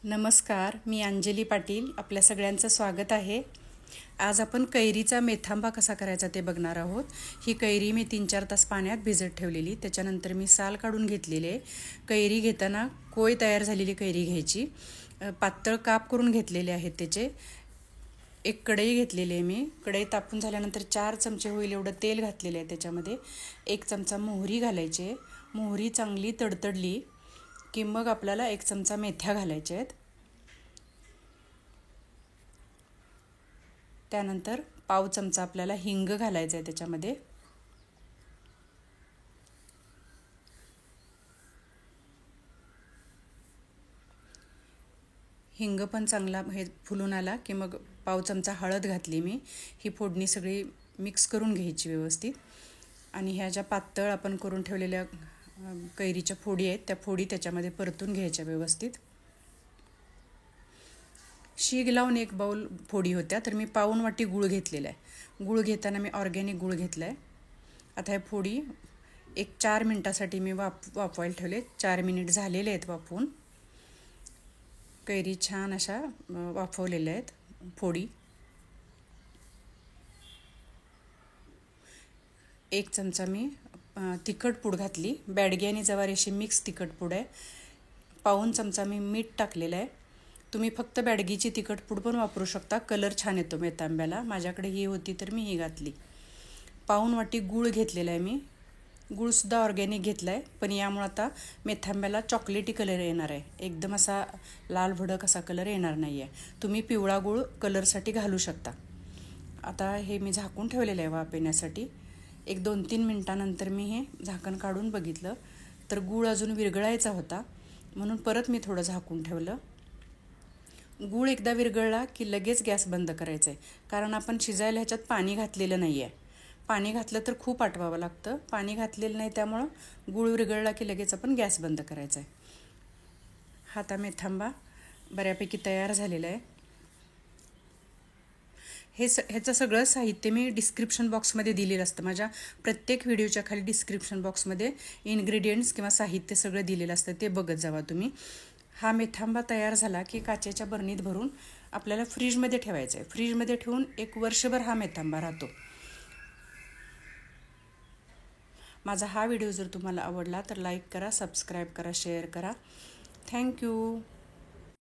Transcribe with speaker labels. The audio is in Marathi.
Speaker 1: नमस्कार, मी अंजली पाटील. आपल्या सगळ्यांचं स्वागत आहे. आज आपण कैरीचा मेथांबा कसा करायचा ते बघणार आहोत. ही कैरी मी 3-4 तास पाण्यात भिजत ठेवलेली. त्याच्यानंतर मी साल काढून घेतलेली आहे. कैरी घेताना कोय तयार झालेली कैरी घ्यायची. पातळ काप करून घेतलेले आहेत त्याचे. एक कढई घेतलेली आहे मी. कढई तापून झाल्यानंतर 4 चमचे होईल एवढं तेल घातलेलं आहे त्याच्यामध्ये. 1 चमचा मोहरी घालायची आहे. मोहरी चांगली तडतडली की मग आपल्याला 1 चमचा मेथ्या घालायच्या आहेत. त्यानंतर पाव चमचा आपल्याला हिंग घालायचं आहे त्याच्यामध्ये. हिंग पण चांगला हे फुलून आला की मग पाव चमचा हळद घातली मी. ही फोडणी सगळी मिक्स करून घ्यायची व्यवस्थित. आणि ह्या ज्या पातळ आपण करून ठेवलेल्या कैरीच्या फोडी आहेत त्या फोडी त्याच्यामध्ये परतून घ्यायच्या व्यवस्थित. शीग लावून 1 बाउल फोडी होत्या, तर मी पाऊण वाटी गूळ घेतलेला आहे. गूळ घेताना मी ऑर्गॅनिक गूळ घेतला आहे. आता ह्या फोडी 4 मिनटासाठी मी वाफवायला ठेवले. 4 मिनिट झालेले आहेत वाफवून. कैरी छान अशा वाफवलेल्या आहेत फोडी. 1 चमचा मी तिखट पूड घातली. बॅडगी आणि जवारी अशी मिक्स तिखट पूड आहे. पाऊण चमचा मी मीठ टाकलेलं आहे. तुम्ही फक्त बॅडगीची तिखट पूड पण वापरू शकता. कलर छान येतो मेथांब्याला. माझ्याकडे ही होती तर मी ही घातली. पाऊण वाटी गूळ घेतलेला आहे मी. गूळसुद्धा ऑर्गॅनिक घेतला आहे, पण यामुळे आता मेथांब्याला चॉकलेटी कलर येणार आहे. एकदम असा लाल भडक असा कलर येणार नाही आहे. तुम्ही पिवळा गूळ कलरसाठी घालू शकता. आता हे मी झाकून ठेवलेलं आहे वाफ येण्यासाठी. 1-2-3 मिनटानंतर मी हे झाकण काढून बघितलं तर गूळ अजून विरघळायचा होता, म्हणून परत मी थोडं झाकून ठेवलं. गूळ एकदा विरघळला की लगेच गॅस बंद करायचा आहे, कारण आपण शिजायला ह्याच्यात पाणी घातलेलं नाही आहे. पाणी घातलं तर खूप आटवावं लागतं. पाणी घातलेलं नाही, त्यामुळं गूळ विरघळला की लगेच आपण गॅस बंद करायचा आहे. हा आता मेथांबा बऱ्यापैकी तयार झालेला आहे. ह्याचं सगळं साहित्य मी डिस्क्रिप्शन बॉक्समध्ये दिलेलं असतं. माझ्या प्रत्येक व्हिडिओच्या खाली डिस्क्रिप्शन बॉक्समध्ये इन्ग्रेडियंट्स किंवा साहित्य सगळं दिलेलं असतं, ते बघत जावा तुम्ही. हा मेथांबा तयार झाला की काचेच्या बरणीत भरून आपल्याला फ्रीजमध्ये ठेवायचं आहे. फ्रीजमध्ये ठेवून 1 वर्षभर हा मेथांबा राहतो. माझा हा व्हिडिओ जर तुम्हाला आवडला तर लाईक करा, सबस्क्राईब करा, शेअर करा. थँक्यू.